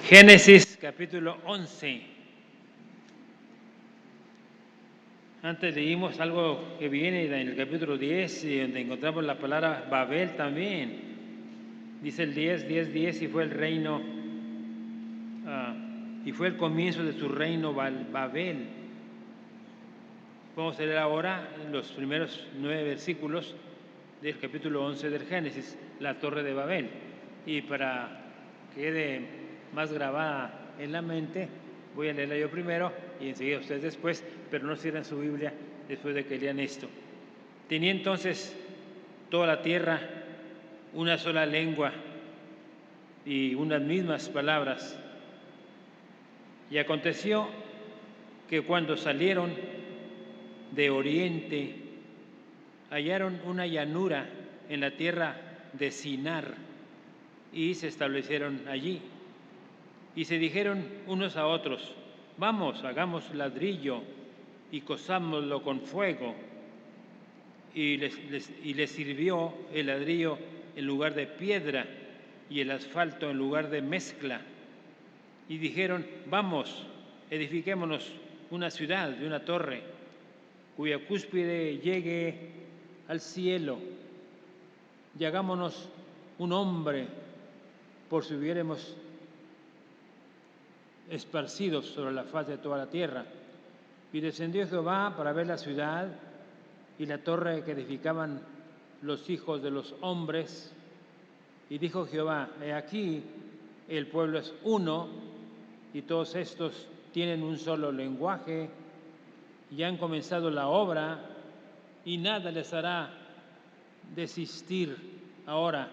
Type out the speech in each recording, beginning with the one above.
Génesis capítulo 11. Antes leímos algo que viene en el capítulo 10, y donde encontramos la palabra Babel también. Dice el 10, y fue el reino, y fue el comienzo de su reino Babel. Vamos a leer ahora los primeros 9 versículos del capítulo 11 del Génesis, la Torre de Babel. Y para que quede más grabada en la mente, voy a leerla yo primero y enseguida ustedes después, pero no cierren su Biblia después de que lean esto. Tenía entonces toda la tierra una sola lengua y unas mismas palabras. Y aconteció que cuando salieron de oriente, hallaron una llanura en la tierra de Sinar y se establecieron allí. Y se dijeron unos a otros: vamos, hagamos ladrillo y cozámoslo con fuego. Y les sirvió el ladrillo en lugar de piedra y el asfalto en lugar de mezcla. Y dijeron: vamos, edifiquémonos una ciudad de una torre, cuya cúspide llegue al cielo, y hagámonos un hombre, por si hubiéramos esparcidos sobre la faz de toda la tierra. Y descendió Jehová para ver la ciudad y la torre que edificaban los hijos de los hombres. Y dijo Jehová: he aquí, el pueblo es uno, y todos estos tienen un solo lenguaje, y han comenzado la obra, y nada les hará desistir ahora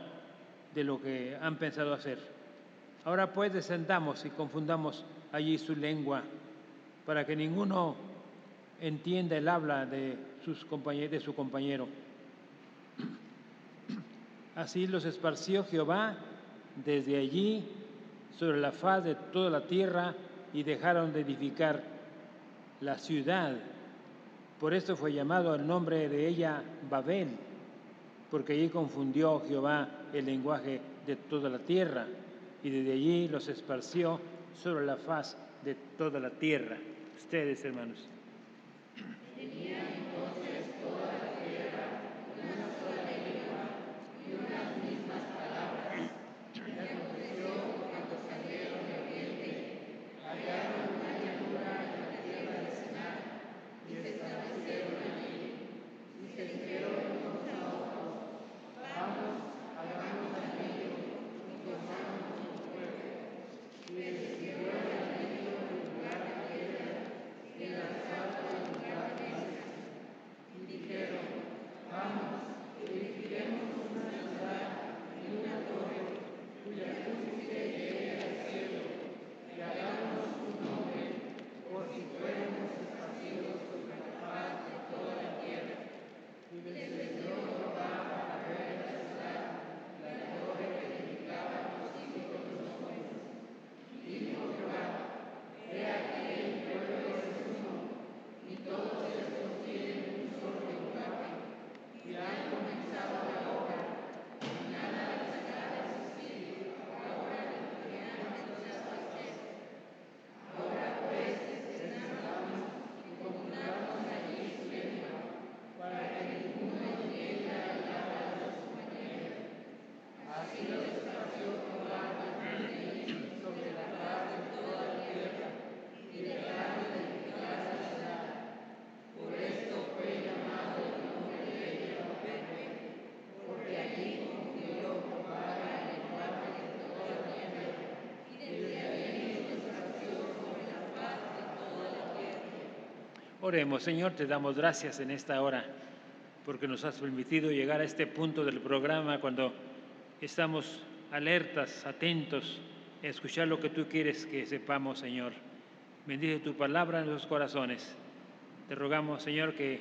de lo que han pensado hacer. Ahora pues descendamos y confundamos allí su lengua, para que ninguno entienda el habla de su compañero. Así los esparció Jehová desde allí sobre la faz de toda la tierra, y dejaron de edificar la ciudad. Por esto fue llamado el nombre de ella Babel, porque allí confundió Jehová el lenguaje de toda la tierra, y desde allí los esparció sobre la faz de toda la tierra. Ustedes, hermanos. Tenía entonces toda la tierra una sola lengua y unas mismas palabras. Y aconteció cuando salieron de oriente, hallaron una llanura en la tierra de Sinar, y se establecieron allí. Y se dijeron unos a otros: vamos, hagamos ladrillo y cozámoslo con fuego. Y les sirvió el ladrillo en lugar de piedra y el asfalto en lugar de mezcla. Y dijeron: vamos, edifiquemos una ciudad y una torre, cuya cúspide llegue al cielo, y hagámonos un nombre, por si fuéramos esparcidos sobre la faz de toda la tierra. Y descendió Jehová para ver la ciudad, la torre que edificaban los hijos de los hombres. Y dijo Jehová: he aquí, el pueblo es uno, y todos estos tienen un solo lenguaje, y han comenzado la obra, y nada les hará desistir ahora de lo que han pensado hacer. Ahora pues descendamos y confundamos allí su lengua, para que ninguno entienda el habla de los compañeros. Así los esparció Jehová desde allí sobre la faz de toda la tierra, y dejaron de edificar la ciudad. Por esto fue llamado el nombre de ella Babel, porque allí confundió Jehová el lenguaje de toda la tierra, y desde allí los esparció sobre la faz de toda la tierra. Oremos. Señor, te damos gracias en esta hora, porque nos has permitido llegar a este punto del programa cuando estamos alertas, atentos a escuchar lo que tú quieres que sepamos, Señor. Bendice tu palabra en nuestros corazones. Te rogamos, Señor, que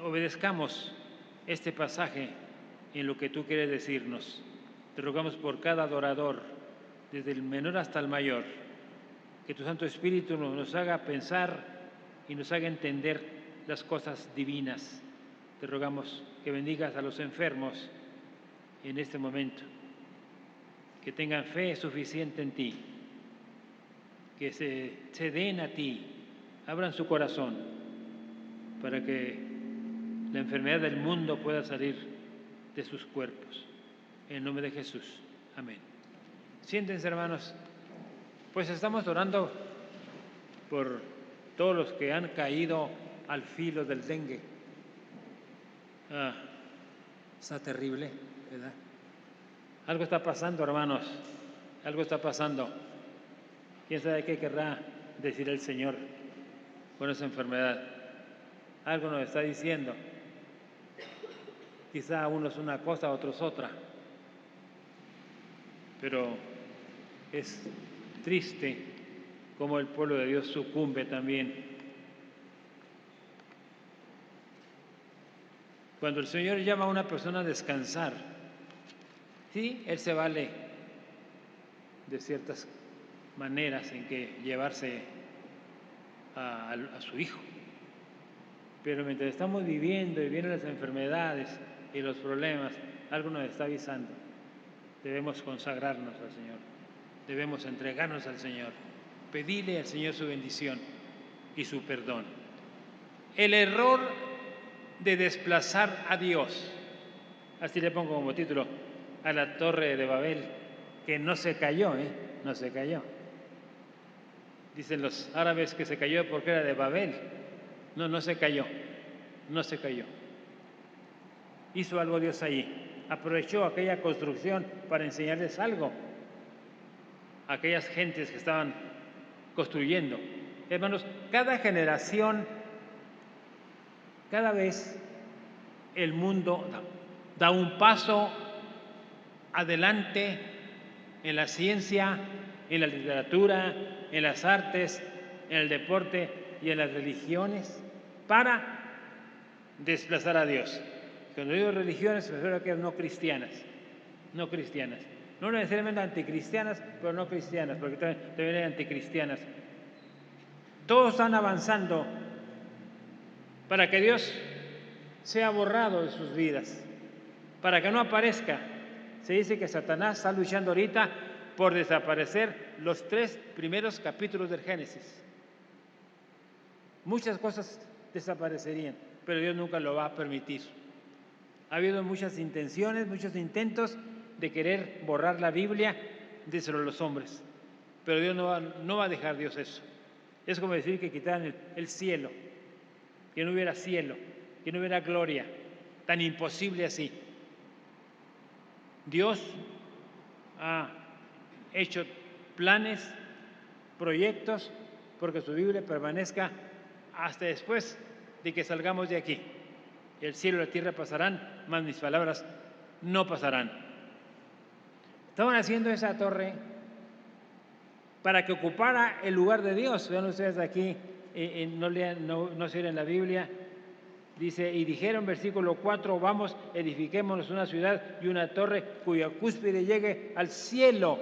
obedezcamos este pasaje en lo que tú quieres decirnos. Te rogamos por cada adorador, desde el menor hasta el mayor, que tu Santo Espíritu nos haga pensar y nos haga entender las cosas divinas. Te rogamos que bendigas a los enfermos en este momento, que tengan fe suficiente en ti, que se den a ti, abran su corazón para que la enfermedad del mundo pueda salir de sus cuerpos. En el nombre de Jesús. Amén. Siéntense, hermanos. Pues estamos orando por todos los que han caído al filo del dengue. Está terrible, ¿verdad? Algo está pasando, hermanos. Algo está pasando. ¿Quién sabe qué querrá decir el Señor con esa enfermedad? Algo nos está diciendo. Quizá unos una cosa, otros otra. Pero es triste cómo el pueblo de Dios sucumbe también. Cuando el Señor llama a una persona a descansar, sí, Él se vale de ciertas maneras en que llevarse a su hijo. Pero mientras estamos viviendo y vienen las enfermedades y los problemas, algo nos está avisando. Debemos consagrarnos al Señor, debemos entregarnos al Señor, pedirle al Señor su bendición y su perdón. El error de desplazar a Dios, así le pongo como título a la Torre de Babel, que no se cayó, no se cayó. Dicen los árabes que se cayó porque era de Babel. No se cayó, no se cayó. Hizo algo Dios ahí, aprovechó aquella construcción para enseñarles algo a aquellas gentes que estaban construyendo. Hermanos, cada generación, cada vez el mundo da un paso adelante en la ciencia, en la literatura, en las artes, en el deporte y en las religiones para desplazar a Dios. Cuando digo religiones, me refiero a que no cristianas, no cristianas. No necesariamente anticristianas, pero no cristianas, porque también hay anticristianas. Todos están avanzando para que Dios sea borrado de sus vidas, para que no aparezca. Se dice que Satanás está luchando ahorita por desaparecer los 3 primeros capítulos del Génesis. Muchas cosas desaparecerían, pero Dios nunca lo va a permitir. Ha habido muchas intenciones, muchos intentos de querer borrar la Biblia de sobre los hombres, pero Dios no va a dejar Dios eso. Es como decir que quitaran el cielo, que no hubiera cielo, que no hubiera gloria, tan imposible así. Dios ha hecho planes, proyectos, porque su Biblia permanezca hasta después de que salgamos de aquí. El cielo y la tierra pasarán, mas mis palabras no pasarán. Estaban haciendo esa torre para que ocupara el lugar de Dios. Vean ustedes aquí, no se en la Biblia. Dice, y dijeron, versículo 4, vamos, edifiquémonos una ciudad y una torre cuya cúspide llegue al cielo.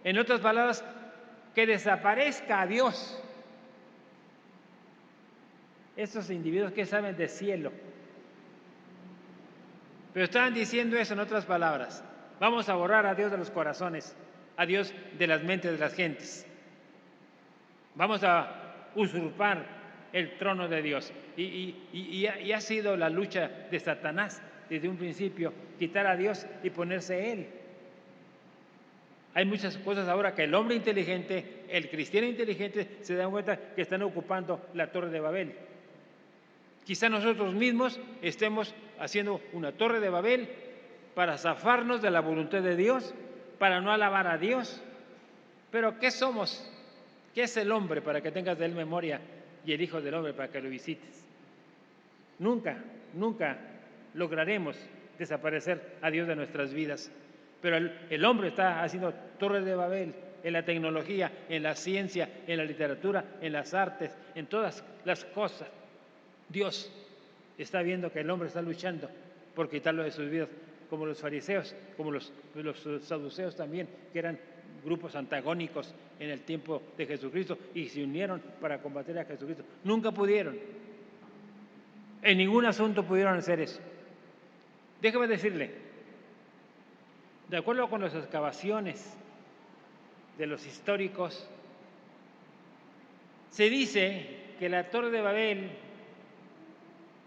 En otras palabras, que desaparezca a Dios. Estos individuos que saben de cielo. Pero estaban diciendo eso en otras palabras. Vamos a borrar a Dios de los corazones, a Dios de las mentes de las gentes. Vamos a usurpar el trono de Dios. Y ha sido la lucha de Satanás desde un principio, quitar a Dios y ponerse Él. Hay muchas cosas ahora que el hombre inteligente, el cristiano inteligente, se da cuenta que están ocupando la Torre de Babel. Quizá nosotros mismos estemos haciendo una Torre de Babel para zafarnos de la voluntad de Dios, para no alabar a Dios. Pero ¿qué somos? ¿Qué es el hombre para que tengas de él memoria y el Hijo del Hombre para que lo visites? Nunca lograremos desaparecer a Dios de nuestras vidas. Pero el hombre está haciendo torres de Babel en la tecnología, en la ciencia, en la literatura, en las artes, en todas las cosas. Dios está viendo que el hombre está luchando por quitarlo de sus vidas, como los fariseos, como los saduceos también, que eran grupos antagónicos en el tiempo de Jesucristo y se unieron para combatir a Jesucristo. Nunca pudieron. En ningún asunto pudieron hacer eso. Déjame decirle, de acuerdo con las excavaciones de los históricos, se dice que la Torre de Babel,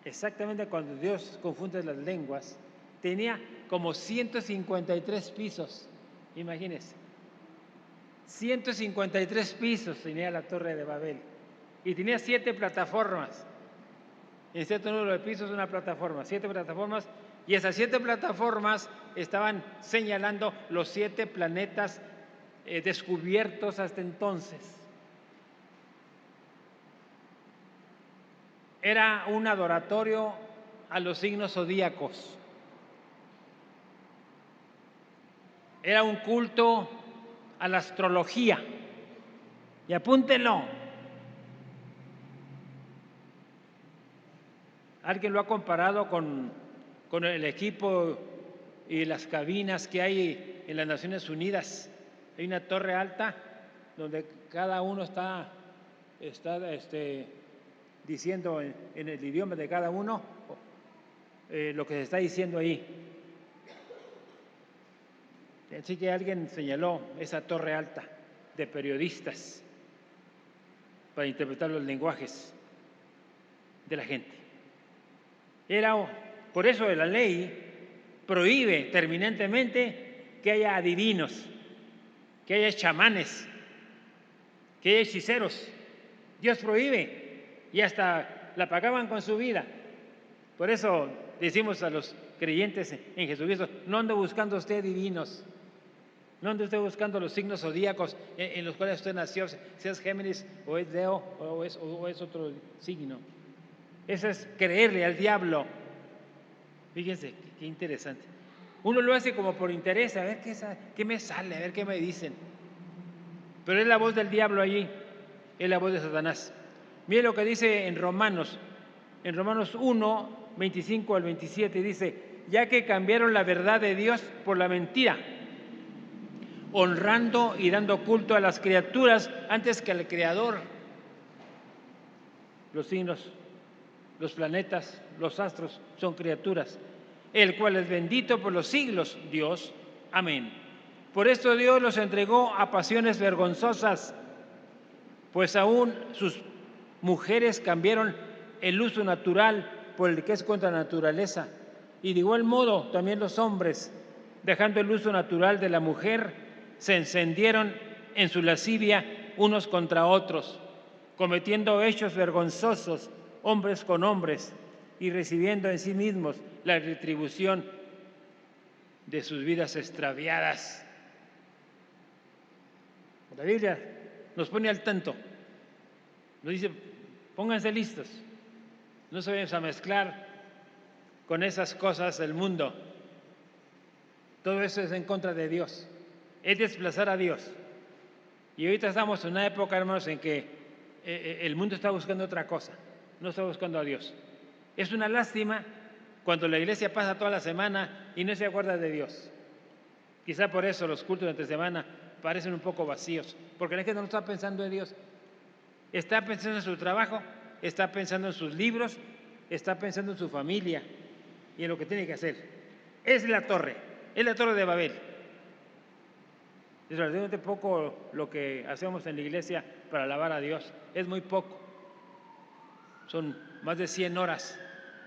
exactamente cuando Dios confunde las lenguas, tenía como 153 pisos, imagínense. 153 pisos tenía la Torre de Babel y tenía 7 plataformas. En cierto número de pisos una plataforma, 7 plataformas, y esas 7 plataformas estaban señalando los 7 planetas descubiertos hasta entonces. Era un adoratorio a los signos zodíacos. Era un culto a la astrología. Y apúntenlo. Alguien lo ha comparado con el equipo y las cabinas que hay en las Naciones Unidas. Hay una torre alta donde cada uno está diciendo en el idioma de cada uno lo que se está diciendo ahí. Así que alguien señaló esa torre alta de periodistas para interpretar los lenguajes de la gente. Por eso la ley prohíbe terminantemente que haya adivinos, que haya chamanes, que haya hechiceros. Dios prohíbe y hasta la pagaban con su vida. Por eso decimos a los creyentes en Jesucristo: no ande buscando usted divinos, no ande usted buscando los signos zodíacos en los cuales usted nació, si es Géminis o es Leo o es otro signo. Eso es creerle al diablo. Fíjense qué interesante. Uno lo hace como por interés, a ver qué me sale, a ver qué me dicen. Pero es la voz del diablo allí, es la voz de Satanás. Mire lo que dice en Romanos 1, 25 al 27, dice: ya que cambiaron la verdad de Dios por la mentira, honrando y dando culto a las criaturas antes que al Creador. Los signos, los planetas, los astros son criaturas, el cual es bendito por los siglos, Dios. Amén. Por esto Dios los entregó a pasiones vergonzosas, pues aún sus mujeres cambiaron el uso natural por el que es contra la naturaleza. Y de igual modo también los hombres, dejando el uso natural de la mujer, se encendieron en su lascivia unos contra otros, cometiendo hechos vergonzosos hombres con hombres y recibiendo en sí mismos la retribución de sus vidas extraviadas. La Biblia nos pone al tanto, nos dice: pónganse listos, no se vayan a mezclar con esas cosas del mundo. Todo eso es en contra de Dios, es desplazar a Dios. Y ahorita estamos en una época, hermanos, en que el mundo está buscando otra cosa, no está buscando a Dios. Es una lástima cuando la iglesia pasa toda la semana y no se acuerda de Dios. Quizá por eso los cultos de entre semana parecen un poco vacíos, porque la gente no está pensando en Dios. Está pensando en su trabajo, está pensando en sus libros, está pensando en su familia y en lo que tiene que hacer. Es la torre de Babel. Es relativamente poco lo que hacemos en la iglesia para alabar a Dios, es muy poco. Son más de 100 horas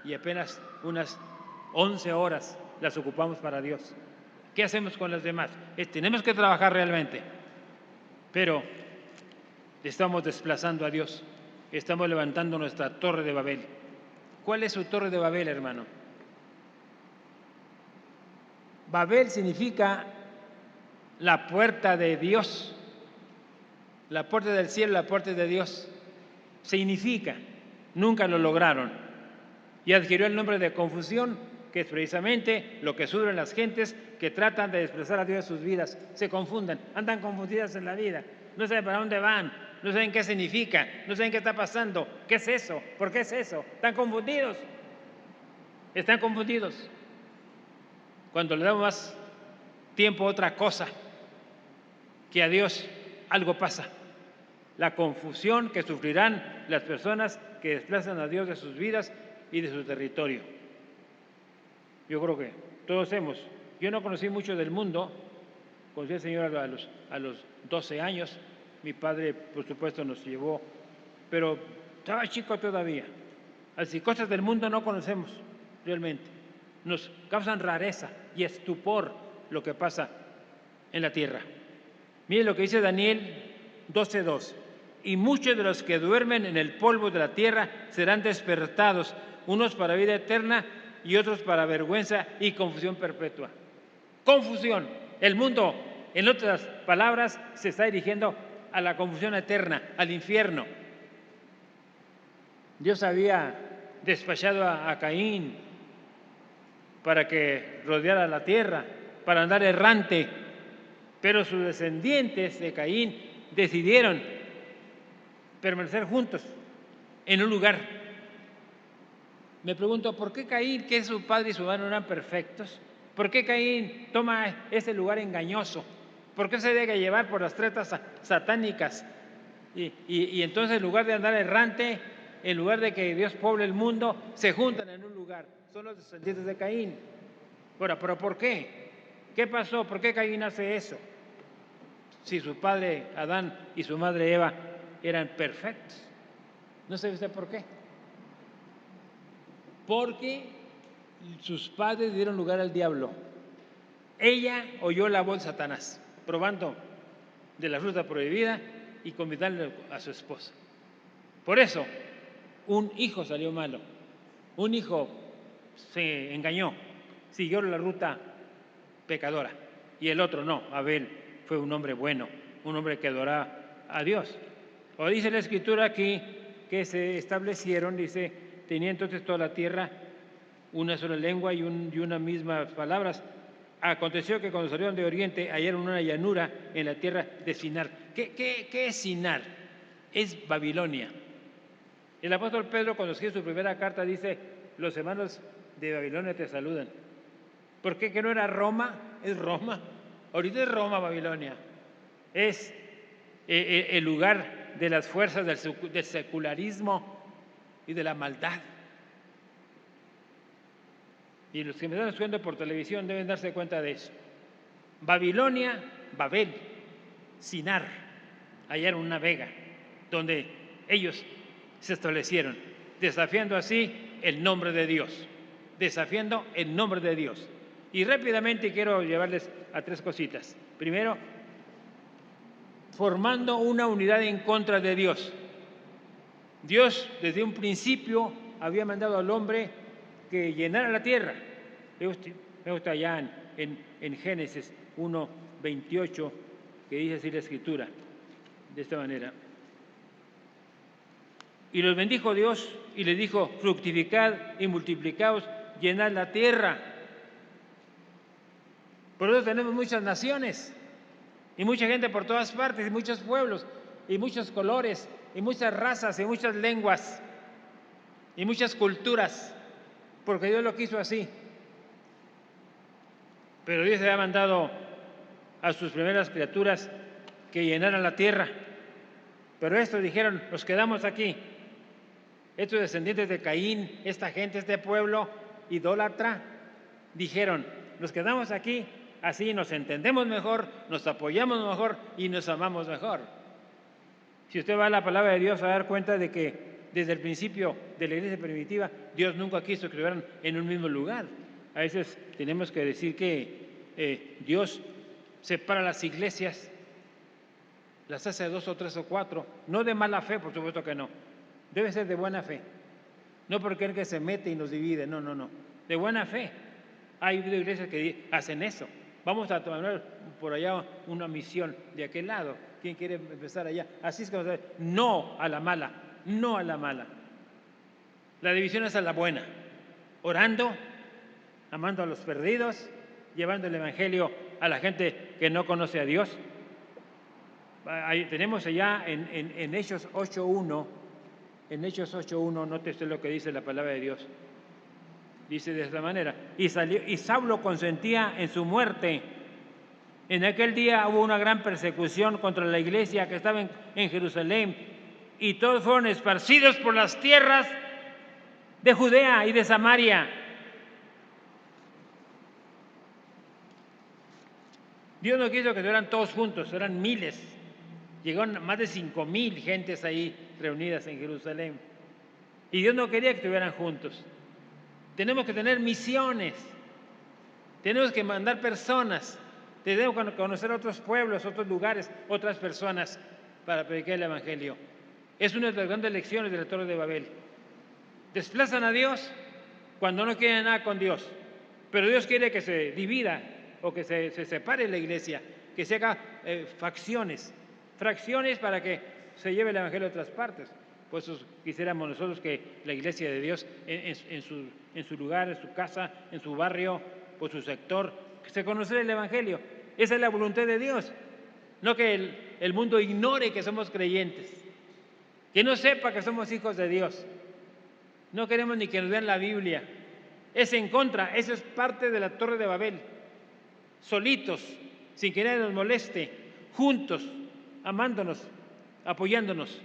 y apenas unas 11 horas las ocupamos para Dios. ¿Qué hacemos con las demás? Tenemos que trabajar realmente, pero estamos desplazando a Dios, estamos levantando nuestra torre de Babel. ¿Cuál es su torre de Babel, hermano? Babel significa la puerta de Dios, la puerta del cielo, la puerta de Dios. Significa, nunca lo lograron y adquirió el nombre de confusión, que es precisamente lo que sufren las gentes que tratan de desplazar a Dios de sus vidas. Se confunden, andan confundidas en la vida, no saben para dónde van, no saben qué significa, no saben qué está pasando, qué es eso, por qué es eso. Están confundidos. Cuando le damos más tiempo a otra cosa que a Dios, algo pasa. La confusión que sufrirán las personas que desplazan a Dios de sus vidas y de su territorio. Yo creo que todos hemos Yo no conocí mucho del mundo, conocí al Señor a los 12 años, mi padre por supuesto nos llevó, pero estaba chico todavía. Así, cosas del mundo no conocemos realmente. Nos causan rareza y estupor lo que pasa en la tierra. Mire lo que dice Daniel 12:2. Y muchos de los que duermen en el polvo de la tierra serán despertados, unos para vida eterna y otros para vergüenza y confusión perpetua. Confusión. El mundo, en otras palabras, se está dirigiendo a la confusión eterna, al infierno. Dios había despachado a Caín para que rodeara la tierra, para andar errante, pero sus descendientes de Caín decidieron permanecer juntos en un lugar. Me pregunto, ¿por qué Caín, que su padre y su madre no eran perfectos? ¿Por qué Caín toma ese lugar engañoso? ¿Por qué se deja llevar por las tretas satánicas? Y entonces en lugar de andar errante, en lugar de que Dios poble el mundo, se juntan en un lugar. Son los descendientes de Caín. Ahora, ¿pero por qué? ¿Qué pasó? ¿Por qué Caín hace eso? Si su padre Adán y su madre Eva eran perfectos. ¿No sabe usted por qué? Porque sus padres dieron lugar al diablo. Ella oyó la voz de Satanás, probando de la fruta prohibida y convidándole a su esposa. Por eso, un hijo salió malo. Un hijo se engañó, siguió la ruta pecadora. Y el otro no, Abel fue un hombre bueno, un hombre que adoraba a Dios. O dice la Escritura aquí que se establecieron, dice, tenía entonces toda la tierra una sola lengua y una misma palabras. Aconteció que cuando salieron de Oriente hallaron una llanura en la tierra de Sinar. ¿Qué es Sinar? Es Babilonia. El apóstol Pedro, cuando escribe su primera carta, dice, los hermanos de Babilonia te saludan. ¿Por qué? ¿Que no era Roma? Es Roma. Ahorita es Roma, Babilonia. Es el lugar de las fuerzas del secularismo y de la maldad. Y los que me están escuchando por televisión deben darse cuenta de eso. Babilonia, Babel, Sinar, allá en una vega, donde ellos se establecieron, desafiando así el nombre de Dios, desafiando el nombre de Dios. Y rápidamente quiero llevarles a tres cositas. Primero, formando una unidad en contra de Dios. Dios desde un principio había mandado al hombre que llenara la tierra. Me gusta allá en Génesis 1:28, que dice así la Escritura, de esta manera. Y los bendijo Dios y les dijo, fructificad y multiplicaos, llenad la tierra. Por eso tenemos muchas naciones y mucha gente por todas partes y muchos pueblos y muchos colores y muchas razas y muchas lenguas y muchas culturas, porque Dios lo quiso así. Pero Dios había mandado a sus primeras criaturas que llenaran la tierra. Pero estos dijeron, nos quedamos aquí. Estos descendientes de Caín, esta gente, este pueblo idólatra, dijeron, nos quedamos aquí, así nos entendemos mejor, nos apoyamos mejor y nos amamos mejor. Si usted va a la palabra de Dios, va a dar cuenta de que desde el principio de la iglesia primitiva, Dios nunca quiso que estuvieran en un mismo lugar. A veces tenemos que decir que Dios separa las iglesias, las hace 2 o 3 o 4, no de mala fe, por supuesto que no, debe ser de buena fe, no porque el que se mete y nos divide, no, de buena fe. Hay iglesias que hacen eso. Vamos a tomar por allá una misión de aquel lado. ¿Quién quiere empezar allá? Así es que no a la mala, no a la mala. La división es a la buena, orando, amando a los perdidos, llevando el evangelio a la gente que no conoce a Dios. Ahí tenemos allá en Hechos 8:1, note usted lo que dice la palabra de Dios. Dice de esta manera, y Saulo consentía en su muerte. En aquel día hubo una gran persecución contra la iglesia que estaba en Jerusalén, y todos fueron esparcidos por las tierras de Judea y de Samaria. Dios no quiso que estuvieran todos juntos, eran miles. Llegaron más de 5,000 gentes ahí reunidas en Jerusalén. Y Dios no quería que estuvieran juntos. Tenemos que tener misiones. Tenemos que mandar personas. Tenemos que conocer otros pueblos, otros lugares, otras personas para predicar el Evangelio. Es una de las grandes lecciones de la Torre de Babel. Desplazan a Dios cuando no quieren nada con Dios. Pero Dios quiere que se divida o que se separe la iglesia, que se haga fracciones para que se lleve el Evangelio a otras partes. Por eso quisiéramos nosotros que la iglesia de Dios en su lugar, en su casa, en su barrio, por su sector, que se conociera el Evangelio. Esa es la voluntad de Dios. No que el mundo ignore que somos creyentes, que no sepa que somos hijos de Dios. No queremos ni que nos vean la Biblia. Es en contra, eso es parte de la Torre de Babel. Solitos, sin que nadie nos moleste, juntos, amándonos, apoyándonos,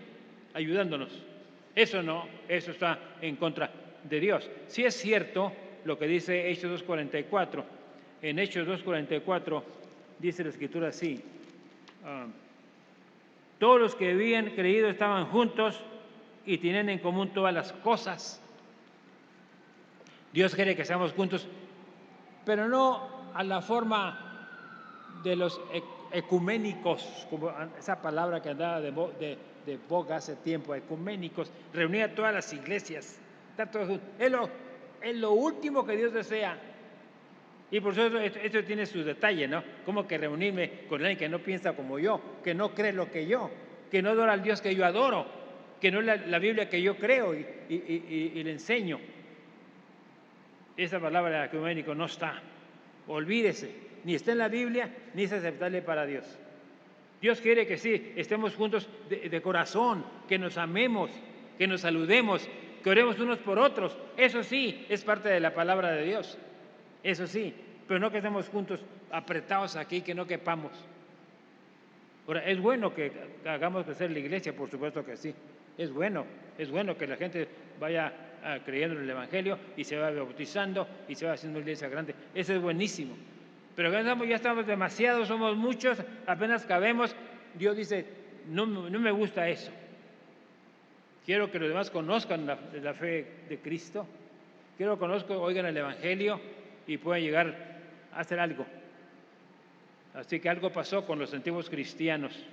ayudándonos. Eso no, eso está en contra de Dios. Sí es cierto lo que dice Hechos 2:44. En Hechos 2:44 dice la Escritura así: todos los que habían creído estaban juntos y tenían en común todas las cosas. Dios quiere que seamos juntos, pero no a la forma de los ecuménicos, como esa palabra que andaba de boga hace tiempo, ecuménicos, reunir a todas las iglesias, estar todos juntos. Es lo último que Dios desea. Y por eso esto tiene sus detalles, ¿no? Como que reunirme con alguien que no piensa como yo, que no cree lo que yo, que no adora al Dios que yo adoro, que no es la Biblia que yo creo y le enseño. Esa palabra ecuménico no está. Olvídese, ni está en la Biblia, ni es aceptable para Dios. Dios quiere que sí, estemos juntos de corazón, que nos amemos, que nos saludemos, que oremos unos por otros. Eso sí, es parte de la palabra de Dios. Eso sí, pero no que estemos juntos apretados aquí, que no quepamos. Ahora, es bueno que hagamos crecer la iglesia, por supuesto que sí. Es bueno que la gente vaya creyendo en el Evangelio y se va bautizando y se va haciendo una iglesia grande. Eso es buenísimo. Pero ya estamos demasiados, somos muchos, apenas cabemos. Dios dice, no me gusta eso. Quiero que los demás conozcan la fe de Cristo. Quiero que oigan el Evangelio y puedan llegar a hacer algo. Así que algo pasó con los antiguos cristianos.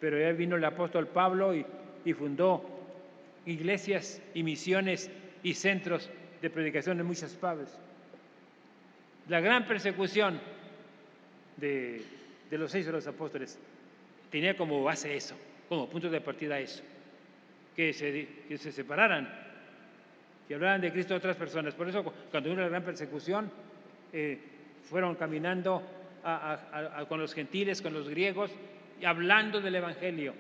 Pero ya vino el apóstol Pablo y fundó iglesias y misiones y centros de predicación en muchas partes. La gran persecución de los 6 de los apóstoles tenía como base eso, como punto de partida eso, que se separaran, que hablaran de Cristo a otras personas. Por eso cuando hubo la gran persecución fueron caminando con los gentiles, con los griegos, y hablando del Evangelio.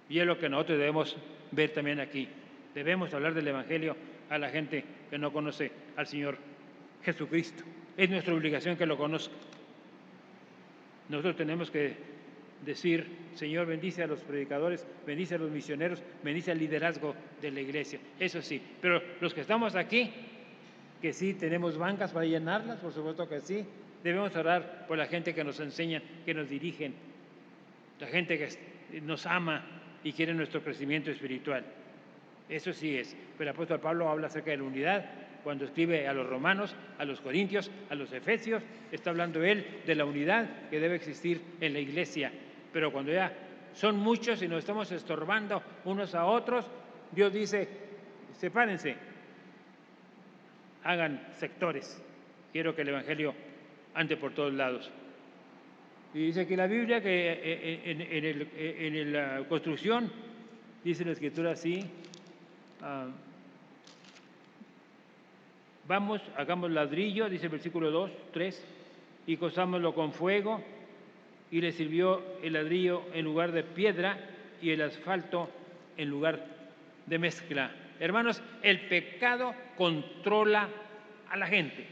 Y es lo que nosotros debemos ver también aquí. Debemos hablar del Evangelio a la gente que no conoce al Señor Jesucristo. Es nuestra obligación que lo conozca. Nosotros tenemos que decir, Señor, bendice a los predicadores, bendice a los misioneros, bendice al liderazgo de la iglesia. Eso sí, pero los que estamos aquí, que sí tenemos bancas para llenarlas, por supuesto que sí, debemos orar por la gente que nos enseña, que nos dirigen, la gente que nos ama y quiere nuestro crecimiento espiritual. Eso sí es. Pero el apóstol Pablo habla acerca de la unidad. Cuando escribe a los romanos, a los corintios, a los efesios, está hablando él de la unidad que debe existir en la iglesia. Pero cuando ya son muchos y nos estamos estorbando unos a otros, Dios dice, sepárense, hagan sectores. Quiero que el Evangelio ande por todos lados. Y dice que la Biblia, que en la construcción, dice la Escritura así, vamos, hagamos ladrillo, dice el versículo 2, 3, y cozámoslo con fuego, y le sirvió el ladrillo en lugar de piedra y el asfalto en lugar de mezcla. Hermanos, el pecado controla a la gente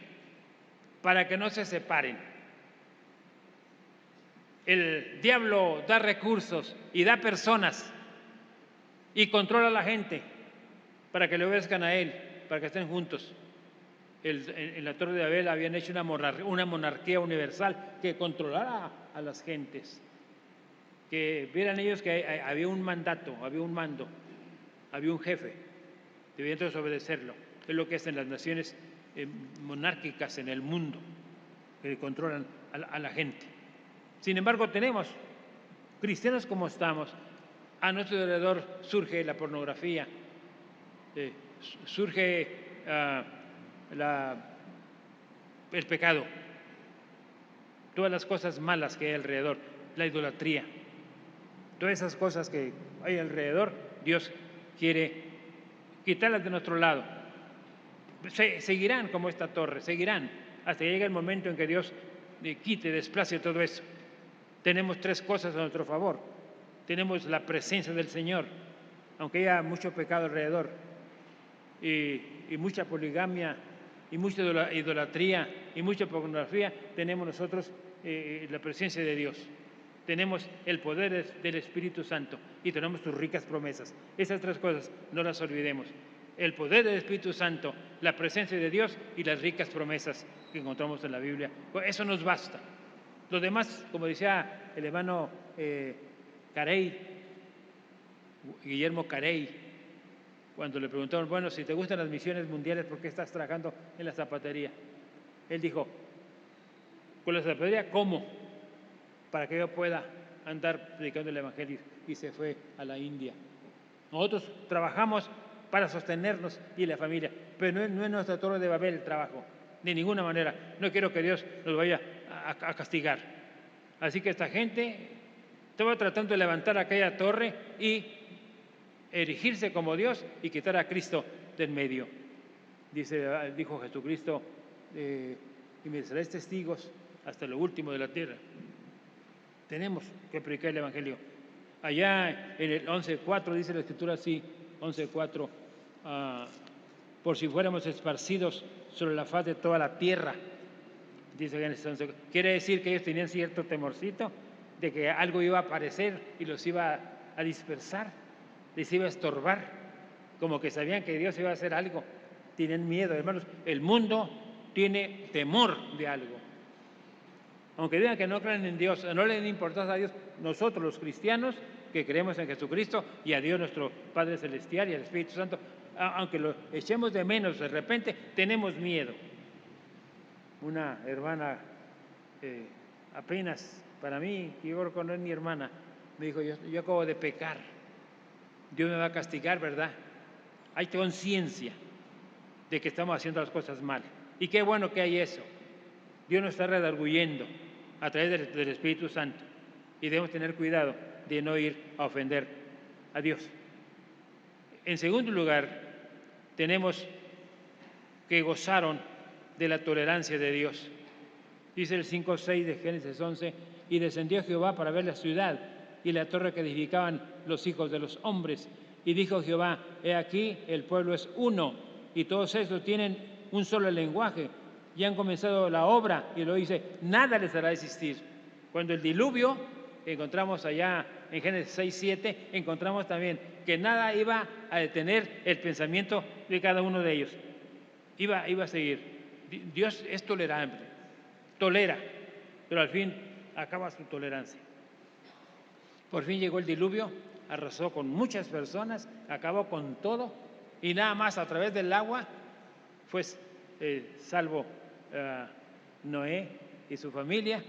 para que no se separen. El diablo da recursos y da personas y controla a la gente para que le obedezcan a él, para que estén juntos. En la Torre de Babel habían hecho una monarquía universal que controlara a las gentes, que vieran ellos que había un mandato, había un mando, había un jefe, debían entonces obedecerlo. Es lo que hacen las naciones monárquicas en el mundo, que controlan a la gente. Sin embargo, tenemos cristianos como estamos, a nuestro alrededor surge la pornografía, surge el pecado, todas las cosas malas que hay alrededor, la idolatría, todas esas cosas que hay alrededor, Dios quiere quitarlas de nuestro lado. Seguirán como esta torre, seguirán hasta que llegue el momento en que Dios quite, desplace todo eso. Tenemos tres cosas a nuestro favor. Tenemos la presencia del Señor, aunque haya mucho pecado alrededor, y mucha poligamia, y mucha idolatría, y mucha pornografía, tenemos nosotros la presencia de Dios. Tenemos el poder del Espíritu Santo y tenemos sus ricas promesas. Esas tres cosas no las olvidemos. El poder del Espíritu Santo, la presencia de Dios y las ricas promesas que encontramos en la Biblia. Eso nos basta. Lo demás, como decía el hermano Guillermo Carey, cuando le preguntaron, bueno, si te gustan las misiones mundiales, ¿por qué estás trabajando en la zapatería? Él dijo, con la zapatería, ¿cómo? Para que yo pueda andar predicando el Evangelio. Y se fue a la India. Nosotros trabajamos para sostenernos y la familia, pero no es nuestra Torre de Babel el trabajo, de ninguna manera. No quiero que Dios nos vaya a castigar. Así que esta gente estaba tratando de levantar aquella torre y erigirse como Dios y quitar a Cristo del medio. Dijo Jesucristo, y me seréis testigos hasta lo último de la tierra. Tenemos que predicar el Evangelio. Allá en el 11.4 dice la Escritura así, 11.4, por si fuéramos esparcidos sobre la faz de toda la tierra. Dice Génesis 11. Quiere decir que ellos tenían cierto temorcito de que algo iba a aparecer y los iba a dispersar, les iba a estorbar, como que sabían que Dios iba a hacer algo. Tienen miedo, hermanos. El mundo tiene temor de algo. Aunque digan que no creen en Dios, no le den importancia a Dios, nosotros los cristianos que creemos en Jesucristo y a Dios nuestro Padre Celestial y al Espíritu Santo, aunque lo echemos de menos de repente, tenemos miedo. Una hermana, apenas para mí, que yo creo que no es mi hermana, me dijo, yo acabo de pecar, Dios me va a castigar, ¿verdad? Hay conciencia de que estamos haciendo las cosas mal. Y qué bueno que hay eso. Dios nos está redarguyendo a través del Espíritu Santo y debemos tener cuidado de no ir a ofender a Dios. En segundo lugar, tenemos que gozaron de la tolerancia de Dios. Dice el 5.6 de Génesis 11, y descendió Jehová para ver la ciudad y la torre que edificaban los hijos de los hombres. Y dijo Jehová, he aquí, el pueblo es uno, y todos estos tienen un solo lenguaje, y han comenzado la obra, y lo dice, nada les hará desistir. Cuando el diluvio, que encontramos allá en Génesis 6.7, encontramos también que nada iba a detener el pensamiento de cada uno de ellos. Iba a seguir. Dios es tolerante, tolera, pero al fin acaba su tolerancia. Por fin llegó el diluvio, arrasó con muchas personas, acabó con todo, y nada más a través del agua fue salvo Noé y su familia.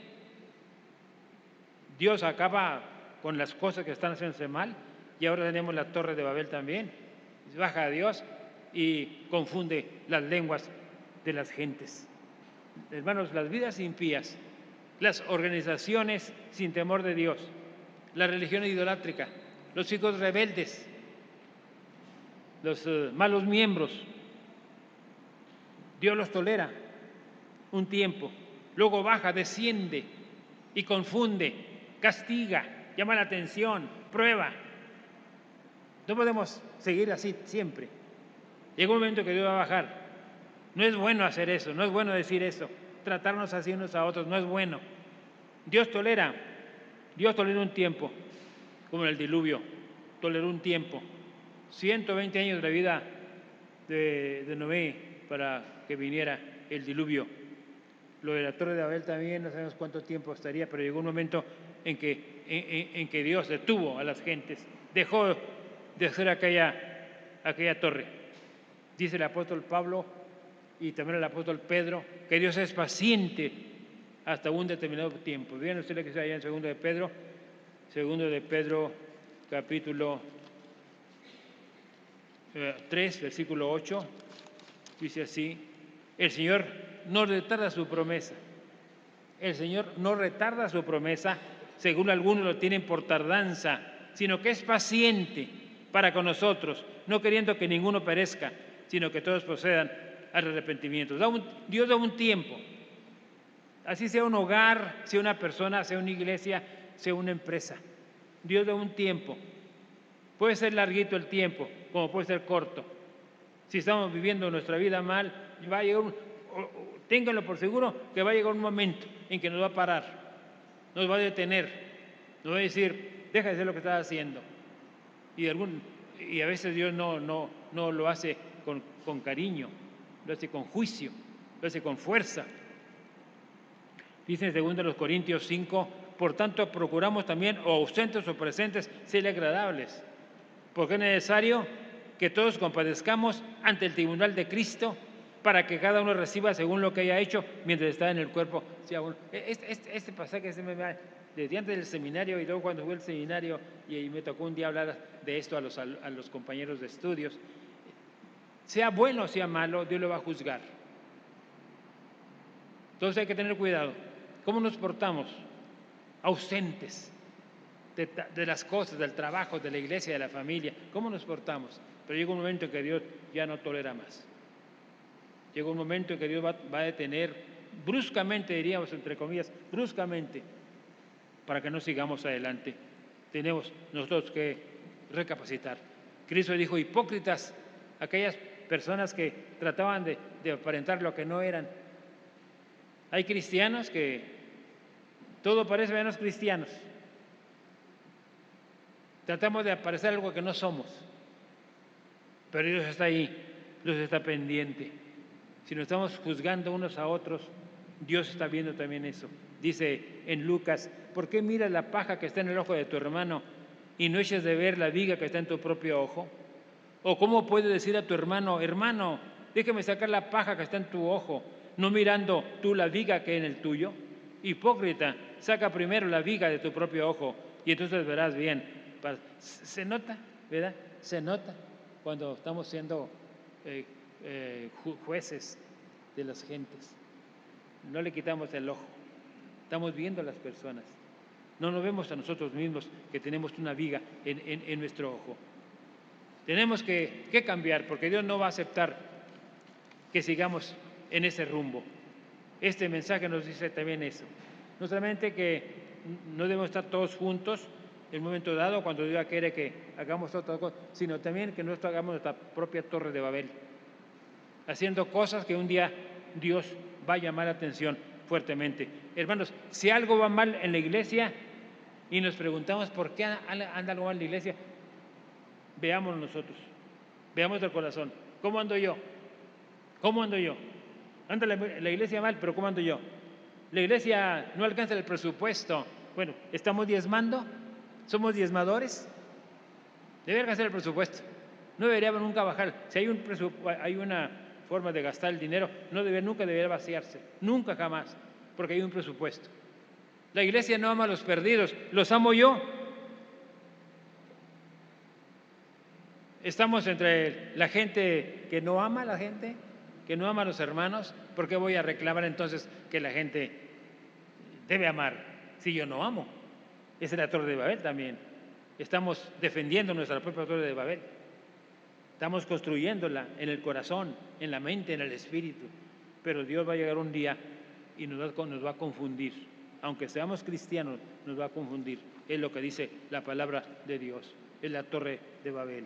Dios acaba con las cosas que están haciéndose mal, y ahora tenemos la Torre de Babel también. Baja a Dios y confunde las lenguas de las gentes. Hermanos, las vidas impías, las organizaciones sin temor de Dios, la religión idolátrica, los hijos rebeldes, los malos miembros, Dios los tolera un tiempo, luego baja, desciende y confunde, castiga, llama la atención, prueba. No podemos seguir así siempre. Llega un momento que Dios va a bajar. No es bueno hacer eso, no es bueno decir eso, tratarnos así unos a otros, no es bueno. Dios tolera un tiempo, como en el diluvio, toleró un tiempo. 120 años de la vida de Noé para que viniera el diluvio. Lo de la Torre de Babel también no sabemos cuánto tiempo estaría, pero llegó un momento en que Dios detuvo a las gentes, dejó de hacer aquella torre. Dice el apóstol Pablo y también el apóstol Pedro que Dios es paciente hasta un determinado tiempo. Vean ustedes que está allá en segundo de Pedro capítulo 3, versículo 8, dice así: el Señor no retarda su promesa. El Señor no retarda su promesa, según algunos lo tienen por tardanza, sino que es paciente para con nosotros, no queriendo que ninguno perezca, sino que todos procedan al arrepentimiento. Dios da un tiempo. Así sea un hogar, sea una persona, sea una iglesia, sea una empresa. Dios da un tiempo. Puede ser larguito el tiempo, como puede ser corto. Si estamos viviendo nuestra vida mal, va a llegar ténganlo por seguro que va a llegar un momento en que nos va a parar, nos va a detener, nos va a decir, deja de hacer lo que estás haciendo. Y a veces Dios no lo hace con cariño, lo hace con juicio, lo hace con fuerza. Dice en 2 Corintios 5, por tanto procuramos también, o ausentes o presentes, serle agradables, porque es necesario que todos compadezcamos ante el tribunal de Cristo, para que cada uno reciba según lo que haya hecho mientras está en el cuerpo. Este pasaje se me va desde antes del seminario, y luego cuando fui al seminario y me tocó un día hablar de esto a los compañeros de estudios. Sea bueno o sea malo, Dios lo va a juzgar. Entonces hay que tener cuidado. ¿Cómo nos portamos? Ausentes de las cosas, del trabajo, de la iglesia, de la familia. ¿Cómo nos portamos? Pero llega un momento en que Dios ya no tolera más. Llega un momento en que Dios va a detener bruscamente, diríamos entre comillas, bruscamente, para que no sigamos adelante. Tenemos nosotros que recapacitar. Cristo dijo, hipócritas, aquellas personas que trataban de aparentar lo que no eran. Hay cristianos que todo parece menos cristianos. Tratamos de aparecer algo que no somos, pero Dios está ahí, Dios está pendiente. Si nos estamos juzgando unos a otros, Dios está viendo también eso. Dice en Lucas, ¿por qué miras la paja que está en el ojo de tu hermano y no eches de ver la viga que está en tu propio ojo? ¿O cómo puedes decir a tu hermano, hermano, déjame sacar la paja que está en tu ojo, no mirando tú la viga que hay en el tuyo? Hipócrita, saca primero la viga de tu propio ojo y entonces verás bien. Se nota, ¿verdad? Se nota cuando estamos siendo jueces de las gentes. No le quitamos el ojo, estamos viendo a las personas. No nos vemos a nosotros mismos que tenemos una viga en nuestro ojo. Tenemos que cambiar, porque Dios no va a aceptar que sigamos en ese rumbo. Este mensaje nos dice también eso. No solamente que no debemos estar todos juntos en un momento dado cuando Dios quiere que hagamos otra cosa, sino también que nosotros hagamos nuestra propia Torre de Babel, haciendo cosas que un día Dios va a llamar la atención fuertemente. Hermanos, si algo va mal en la iglesia y nos preguntamos por qué anda algo mal en la iglesia, veamos nosotros, veamos el corazón. ¿Cómo ando yo? ¿Cómo ando yo? Anda la iglesia mal, pero ¿cómo ando yo? La iglesia no alcanza el presupuesto. Bueno, ¿estamos diezmando? ¿Somos diezmadores? Debe alcanzar el presupuesto. No debería nunca bajar. Si hay una forma de gastar el dinero, nunca debería vaciarse. Nunca, jamás. Porque hay un presupuesto. La iglesia no ama a los perdidos. ¿Los amo yo? Estamos entre la gente que no ama a la gente, que no ama a los hermanos. ¿Por qué voy a reclamar entonces que la gente debe amar si yo no amo? Esa es la Torre de Babel también. Estamos defendiendo nuestra propia Torre de Babel. Estamos construyéndola en el corazón, en la mente, en el espíritu. Pero Dios va a llegar un día y nos va a confundir. Aunque seamos cristianos, nos va a confundir. Es lo que dice la palabra de Dios. Es la Torre de Babel.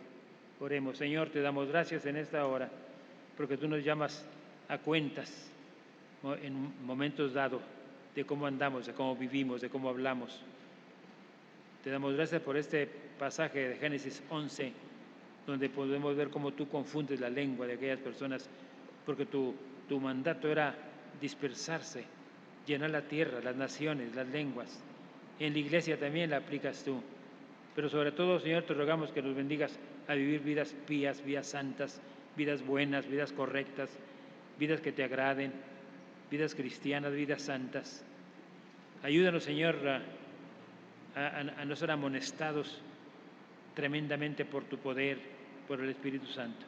Oremos. Señor, te damos gracias en esta hora, porque tú nos llamas a cuentas en momentos dados de cómo andamos, de cómo vivimos, de cómo hablamos. Te damos gracias por este pasaje de Génesis 11, donde podemos ver cómo tú confundes la lengua de aquellas personas, porque tu tu mandato era dispersarse, llenar la tierra, las naciones, las lenguas. En la iglesia también la aplicas tú. Pero sobre todo, Señor, te rogamos que nos bendigas a vivir vidas pías, vidas santas, vidas buenas, vidas correctas, vidas que te agraden, vidas cristianas, vidas santas. Ayúdanos, Señor, a no ser amonestados tremendamente por tu poder, por el Espíritu Santo.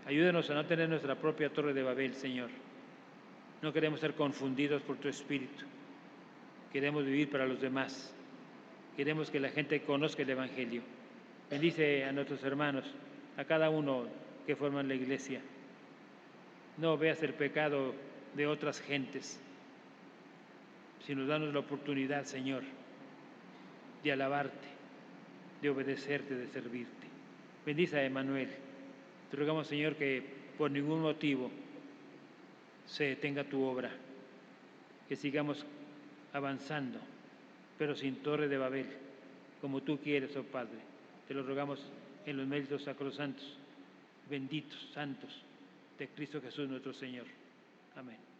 Ayúdanos a no tener nuestra propia torre de Babel, Señor. No queremos ser confundidos por tu Espíritu. Queremos vivir para los demás. Queremos que la gente conozca el Evangelio. Bendice a nuestros hermanos, a cada uno que forman la iglesia. No veas el pecado de otras gentes, sino danos la oportunidad, Señor, de alabarte, de obedecerte, de servirte. Bendice a Emanuel. Te rogamos, Señor, que por ningún motivo se detenga tu obra, que sigamos avanzando, pero sin torre de Babel, como tú quieres, oh Padre. Te lo rogamos en los méritos sacrosantos, benditos, santos, de Cristo Jesús nuestro Señor. Amén.